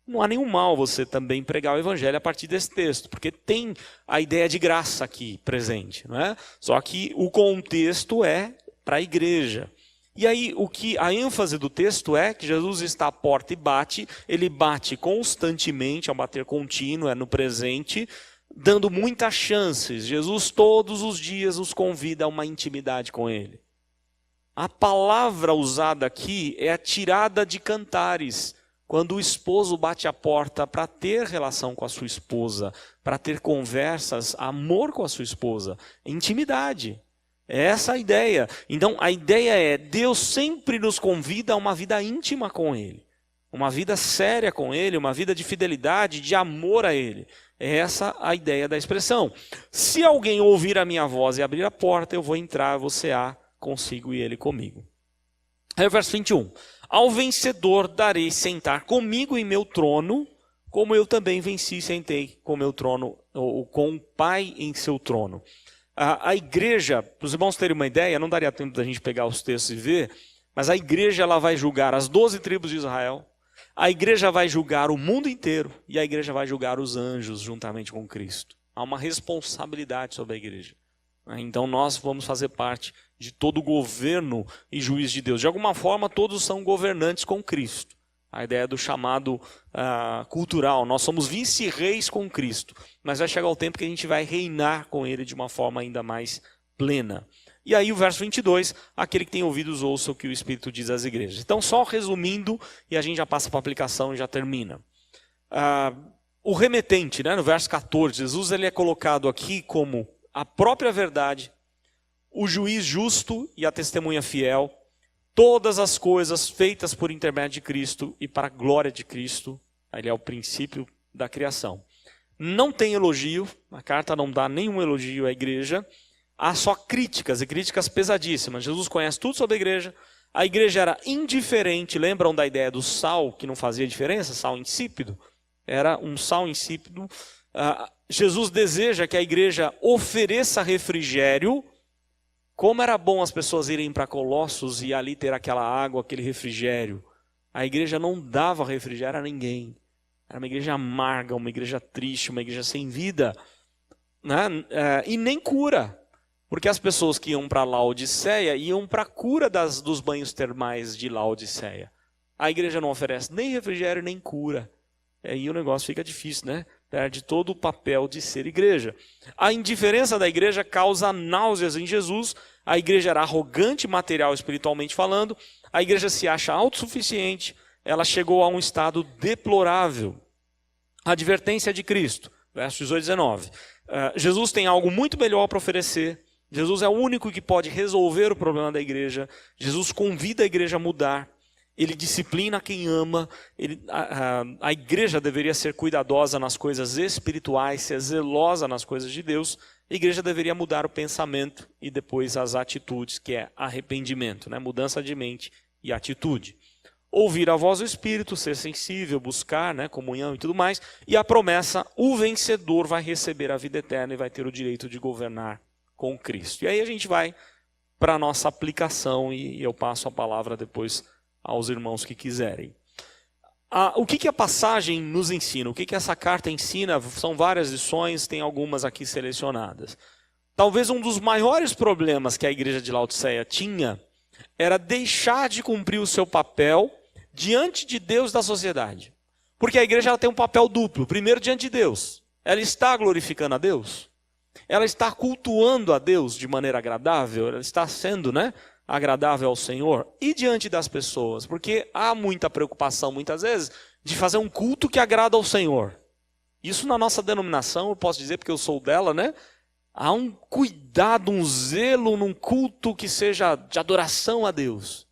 Não há nenhum mal você também pregar o evangelho a partir desse texto, porque tem a ideia de graça aqui presente, não é? Só que o contexto é para a igreja. E aí a ênfase do texto é que Jesus está à porta e bate, ele bate constantemente, é um bater contínuo, é no presente, dando muitas chances. Jesus todos os dias nos convida a uma intimidade com ele. A palavra usada aqui é a tirada de Cantares, quando o esposo bate a porta para ter relação com a sua esposa, para ter conversas, amor com a sua esposa, intimidade. É essa a ideia. Então a ideia é, Deus sempre nos convida a uma vida íntima com Ele. Uma vida séria com Ele, uma vida de fidelidade, de amor a Ele. É essa a ideia da expressão. Se alguém ouvir a minha voz e abrir a porta, eu vou entrar, vou cear consigo e ele comigo. Aí o verso 21. Ao vencedor darei sentar comigo em meu trono, como eu também venci e sentei com meu trono, ou com o Pai em seu trono. A igreja, para os irmãos terem uma ideia, não daria tempo da gente pegar os textos e ver, mas a igreja ela vai julgar as 12 tribos de Israel, a igreja vai julgar o mundo inteiro e a igreja vai julgar os anjos juntamente com Cristo. Há uma responsabilidade sobre a igreja. Então nós vamos fazer parte de todo o governo e juiz de Deus. De alguma forma todos são governantes com Cristo. A ideia do chamado cultural, nós somos vice-reis com Cristo. Mas vai chegar o tempo que a gente vai reinar com Ele de uma forma ainda mais plena. E aí o verso 22, aquele que tem ouvidos ouça o que o Espírito diz às igrejas. Então só resumindo, e a gente já passa para a aplicação e já termina. O remetente, né, no verso 14, Jesus ele é colocado aqui como a própria verdade, o juiz justo e a testemunha fiel, todas as coisas feitas por intermédio de Cristo e para a glória de Cristo. Ele é o princípio da criação. Não tem elogio, a carta não dá nenhum elogio à igreja, há só críticas, e críticas pesadíssimas. Jesus conhece tudo sobre a igreja era indiferente, lembram da ideia do sal que não fazia diferença, sal insípido? Era um sal insípido. Jesus deseja que a igreja ofereça refrigério. Como era bom as pessoas irem para Colossos e ali ter aquela água, aquele refrigério. A igreja não dava refrigério a ninguém. Era uma igreja amarga, uma igreja triste, uma igreja sem vida. Né? E nem cura. Porque as pessoas que iam para Laodiceia iam para a cura dos banhos termais de Laodiceia. A igreja não oferece nem refrigério nem cura. Aí o negócio fica difícil, né? Perde todo o papel de ser igreja. A indiferença da igreja causa náuseas em Jesus. A igreja era arrogante material espiritualmente falando. A igreja se acha autossuficiente. Ela chegou a um estado deplorável. A advertência de Cristo, versos 18 e 19. Jesus tem algo muito melhor para oferecer. Jesus é o único que pode resolver o problema da igreja. Jesus convida a igreja a mudar. Ele disciplina quem ama. A igreja deveria ser cuidadosa nas coisas espirituais, ser zelosa nas coisas de Deus. A igreja deveria mudar o pensamento e depois as atitudes, que é arrependimento, né? Mudança de mente e atitude. Ouvir a voz do Espírito, ser sensível, buscar, né, comunhão e tudo mais. E a promessa, o vencedor vai receber a vida eterna e vai ter o direito de governar com Cristo. E aí a gente vai para a nossa aplicação e eu passo a palavra depois aos irmãos que quiserem. O que a passagem nos ensina? O que essa carta ensina? São várias lições, tem algumas aqui selecionadas. Talvez um dos maiores problemas que a igreja de Laodiceia tinha era deixar de cumprir o seu papel diante de Deus e da sociedade. Porque a igreja ela tem um papel duplo. Primeiro, diante de Deus. Ela está glorificando a Deus. Ela está cultuando a Deus de maneira agradável. Ela está sendo, né, agradável ao Senhor. E diante das pessoas. Porque há muita preocupação, muitas vezes, de fazer um culto que agrada ao Senhor. Isso na nossa denominação, eu posso dizer porque eu sou dela, né? Há um cuidado, um zelo num culto que seja de adoração a Deus.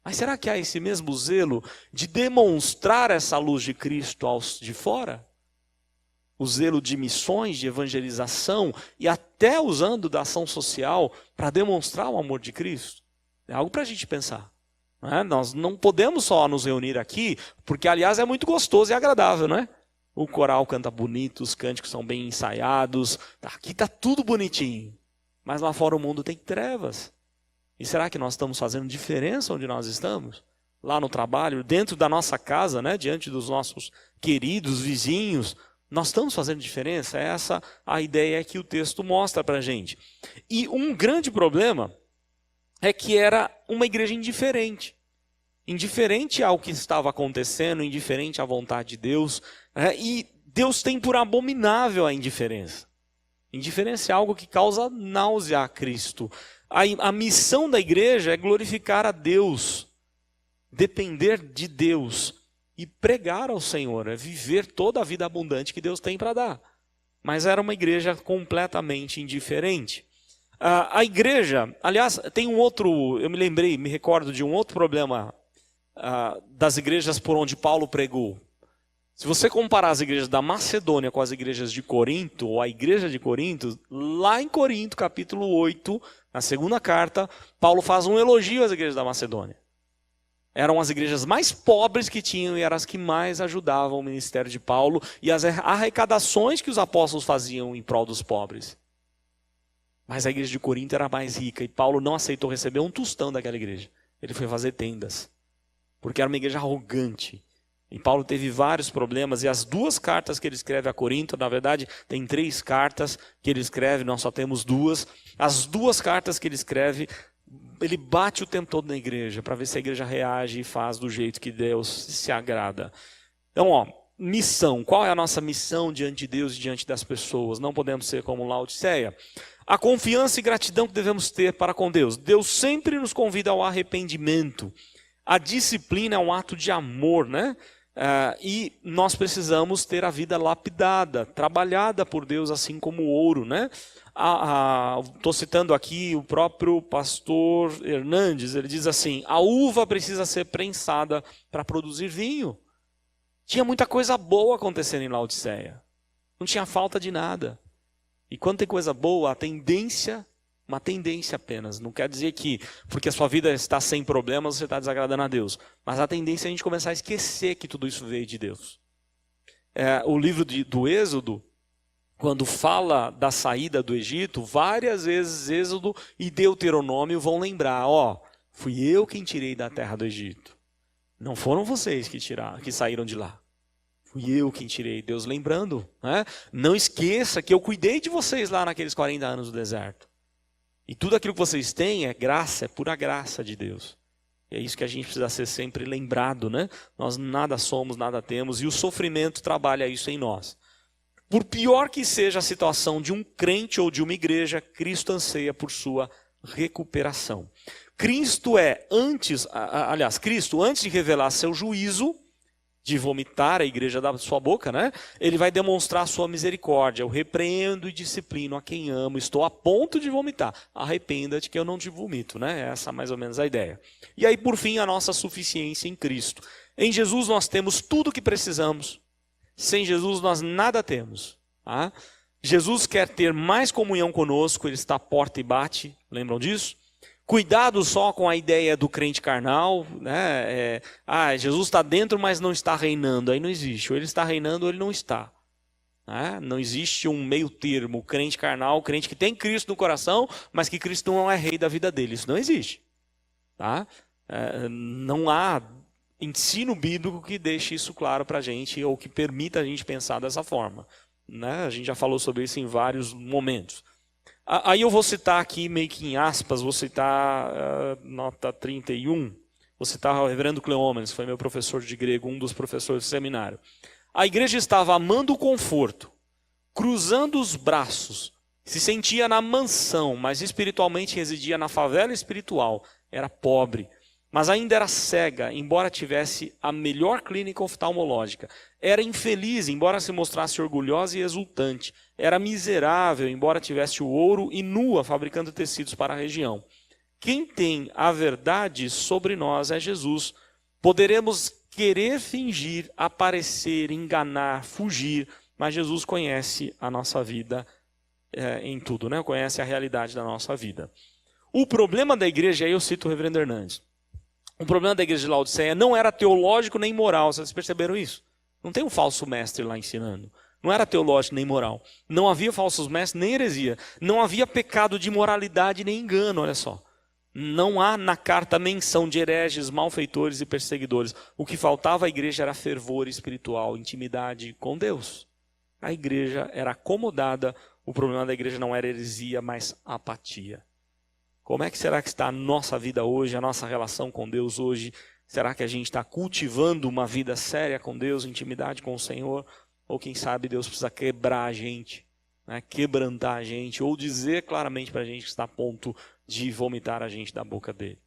Mas será que há esse mesmo zelo de demonstrar essa luz de Cristo aos de fora? O zelo de missões, de evangelização e até usando da ação social para demonstrar o amor de Cristo? É algo para a gente pensar. Não é? Nós não podemos só nos reunir aqui, porque aliás é muito gostoso e agradável, não é? O coral canta bonito, os cânticos são bem ensaiados, aqui está tudo bonitinho. Mas lá fora o mundo tem trevas. E será que nós estamos fazendo diferença onde nós estamos? Lá no trabalho, dentro da nossa casa, né? Diante dos nossos queridos vizinhos, nós estamos fazendo diferença? Essa a ideia que o texto mostra para a gente. E um grande problema é que era uma igreja indiferente. Indiferente ao que estava acontecendo, indiferente à vontade de Deus. E Deus tem por abominável a indiferença. Indiferença é algo que causa náusea a Cristo. A missão da igreja é glorificar a Deus, depender de Deus e pregar ao Senhor, é viver toda a vida abundante que Deus tem para dar. Mas era uma igreja completamente indiferente. A igreja, aliás, tem um outro, eu me recordo de um outro problema das igrejas por onde Paulo pregou. Se você comparar as igrejas da Macedônia com as igrejas de Corinto, ou a igreja de Corinto, lá em Corinto, capítulo 8, na segunda carta, Paulo faz um elogio às igrejas da Macedônia. Eram as igrejas mais pobres que tinham e eram as que mais ajudavam o ministério de Paulo e as arrecadações que os apóstolos faziam em prol dos pobres. Mas a igreja de Corinto era mais rica e Paulo não aceitou receber um tostão daquela igreja. Ele foi fazer tendas, porque era uma igreja arrogante. E Paulo teve vários problemas, e as 2 cartas que ele escreve a Corinto, na verdade, tem 3 cartas que ele escreve, nós só temos 2. As 2 cartas que ele escreve, ele bate o tempo todo na igreja, para ver se a igreja reage e faz do jeito que Deus se agrada. Então, missão. Qual é a nossa missão diante de Deus e diante das pessoas? Não podemos ser como Laodiceia. A confiança e gratidão que devemos ter para com Deus. Deus sempre nos convida ao arrependimento. A disciplina é um ato de amor, né? E nós precisamos ter a vida lapidada, trabalhada por Deus, assim como o ouro, né? Estou citando aqui o próprio pastor Hernandes, ele diz assim: a uva precisa ser prensada para produzir vinho. Tinha muita coisa boa acontecendo em Laodiceia, não tinha falta de nada. E quando tem coisa boa, a tendência, uma tendência apenas, não quer dizer que porque a sua vida está sem problemas você está desagradando a Deus, mas a tendência é a gente começar a esquecer que tudo isso veio de Deus. O livro do Êxodo, quando fala da saída do Egito, várias vezes Êxodo e Deuteronômio vão lembrar: fui eu quem tirei da terra do Egito, não foram vocês que saíram de lá. Fui eu quem tirei. Deus lembrando, né? Não esqueça que eu cuidei de vocês lá naqueles 40 anos do deserto. E tudo aquilo que vocês têm é graça, é pura graça de Deus. E é isso que a gente precisa ser sempre lembrado, né? Nós nada somos, nada temos, e o sofrimento trabalha isso em nós. Por pior que seja a situação de um crente ou de uma igreja, Cristo anseia por sua recuperação. Cristo, antes de revelar seu juízo, de vomitar a igreja da sua boca, né? Ele vai demonstrar a sua misericórdia. Eu repreendo e disciplino a quem amo. Estou a ponto de vomitar. Arrependa-te que eu não te vomito, né? Essa é mais ou menos a ideia. E aí, por fim, a nossa suficiência em Cristo. Em Jesus nós temos tudo o que precisamos. Sem Jesus nós nada temos. Tá? Jesus quer ter mais comunhão conosco. Ele está à porta e bate. Lembram disso? Cuidado só com a ideia do crente carnal, né? Jesus está dentro, mas não está reinando. Aí não existe. Ou ele está reinando ou ele não está. Né? Não existe um meio termo. O crente carnal, o crente que tem Cristo no coração, mas que Cristo não é rei da vida dele. Isso não existe. Tá? Não há ensino bíblico que deixe isso claro para a gente, ou que permita a gente pensar dessa forma. Né? A gente já falou sobre isso em vários momentos. Aí eu vou citar aqui, meio que em aspas, vou citar nota 31, vou citar o reverendo Cleômenes, foi meu professor de grego, um dos professores do seminário. A igreja estava amando o conforto, cruzando os braços, se sentia na mansão, mas espiritualmente residia na favela espiritual, era pobre, mas ainda era cega, embora tivesse a melhor clínica oftalmológica. Era infeliz, embora se mostrasse orgulhosa e exultante. Era miserável, embora tivesse o ouro, e nua, fabricando tecidos para a região. Quem tem a verdade sobre nós é Jesus. Poderemos querer fingir, aparecer, enganar, fugir, mas Jesus conhece a nossa vida em tudo, né? Conhece a realidade da nossa vida. O problema da igreja, aí eu cito o reverendo Hernandes, o problema da igreja de Laodiceia não era teológico nem moral, vocês perceberam isso? Não tem um falso mestre lá ensinando. Não era teológico nem moral. Não havia falsos mestres nem heresia. Não havia pecado de imoralidade nem engano, olha só. Não há na carta menção de hereges, malfeitores e perseguidores. O que faltava à igreja era fervor espiritual, intimidade com Deus. A igreja era acomodada, o problema da igreja não era heresia, mas apatia. Como é que será que está a nossa vida hoje, a nossa relação com Deus hoje? Será que a gente está cultivando uma vida séria com Deus, intimidade com o Senhor? Ou quem sabe Deus precisa quebrar a gente, né? Quebrantar a gente, ou dizer claramente para a gente que está a ponto de vomitar a gente da boca dele.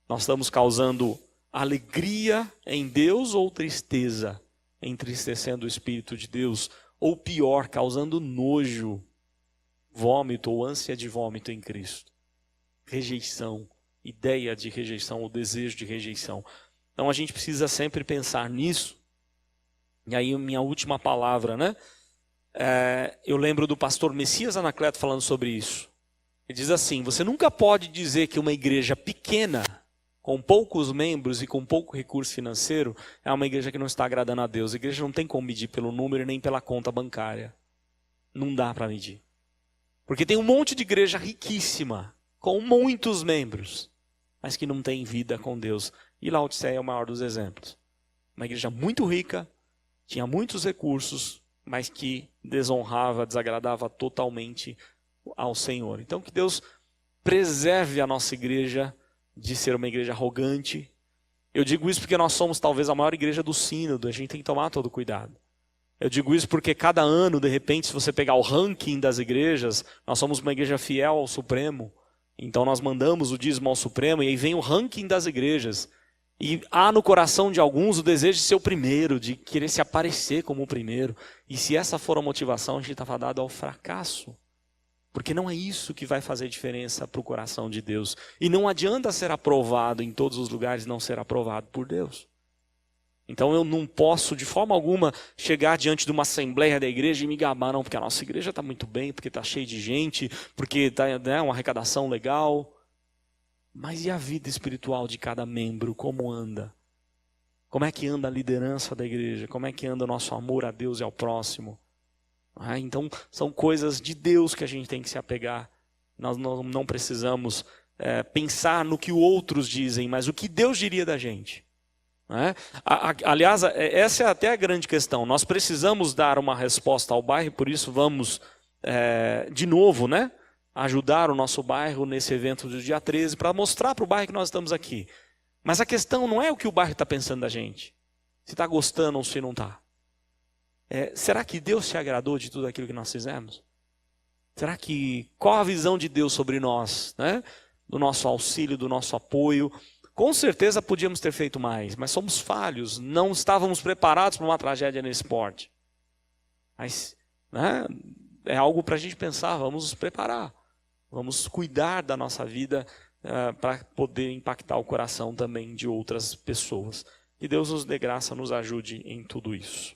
Nós estamos causando alegria em Deus ou tristeza, entristecendo o Espírito de Deus? Ou pior, causando nojo, vômito ou ânsia de vômito em Cristo? Rejeição, ideia de rejeição, ou desejo de rejeição. Então a gente precisa sempre pensar nisso. E aí minha última palavra, né? Eu lembro do pastor Messias Anacleto falando sobre isso. Ele diz assim: você nunca pode dizer que uma igreja pequena, com poucos membros e com pouco recurso financeiro, é uma igreja que não está agradando a Deus. A igreja não tem como medir pelo número nem pela conta bancária. Não dá para medir. Porque tem um monte de igreja riquíssima, com muitos membros, mas que não tem vida com Deus. E Laodiceia é o maior dos exemplos. Uma igreja muito rica, tinha muitos recursos, mas que desonrava, desagradava totalmente ao Senhor. Então que Deus preserve a nossa igreja de ser uma igreja arrogante. Eu digo isso porque nós somos talvez a maior igreja do sínodo, a gente tem que tomar todo cuidado. Eu digo isso porque cada ano, de repente, se você pegar o ranking das igrejas, nós somos uma igreja fiel ao Supremo, então nós mandamos o dízimo ao Supremo e aí vem o ranking das igrejas. E há no coração de alguns o desejo de ser o primeiro, de querer se aparecer como o primeiro. E se essa for a motivação, a gente está fadado ao fracasso. Porque não é isso que vai fazer diferença para o coração de Deus. E não adianta ser aprovado em todos os lugares e não ser aprovado por Deus. Então eu não posso de forma alguma chegar diante de uma assembleia da igreja e me gabar, não, porque a nossa igreja está muito bem, porque está cheia de gente, porque está, né, uma arrecadação legal. Mas e a vida espiritual de cada membro, como anda? Como é que anda a liderança da igreja? Como é que anda o nosso amor a Deus e ao próximo? Então são coisas de Deus que a gente tem que se apegar. Nós não precisamos pensar no que outros dizem, mas o que Deus diria da gente. Aliás, essa é até a grande questão. Nós precisamos dar uma resposta ao bairro, por isso vamos de novo, né, ajudar o nosso bairro nesse evento do dia 13, para mostrar para o bairro que nós estamos aqui. Mas a questão não é o que o bairro está pensando da gente, se está gostando ou se não está. Será que Deus se agradou de tudo aquilo que nós fizemos? Será que, qual a visão de Deus sobre nós, né? Do nosso auxílio, do nosso apoio? Com certeza podíamos ter feito mais, mas somos falhos, não estávamos preparados para uma tragédia nesse porte. Mas, né, é algo para a gente pensar, vamos nos preparar, vamos cuidar da nossa vida para poder impactar o coração também de outras pessoas. Que Deus nos dê graça, nos ajude em tudo isso.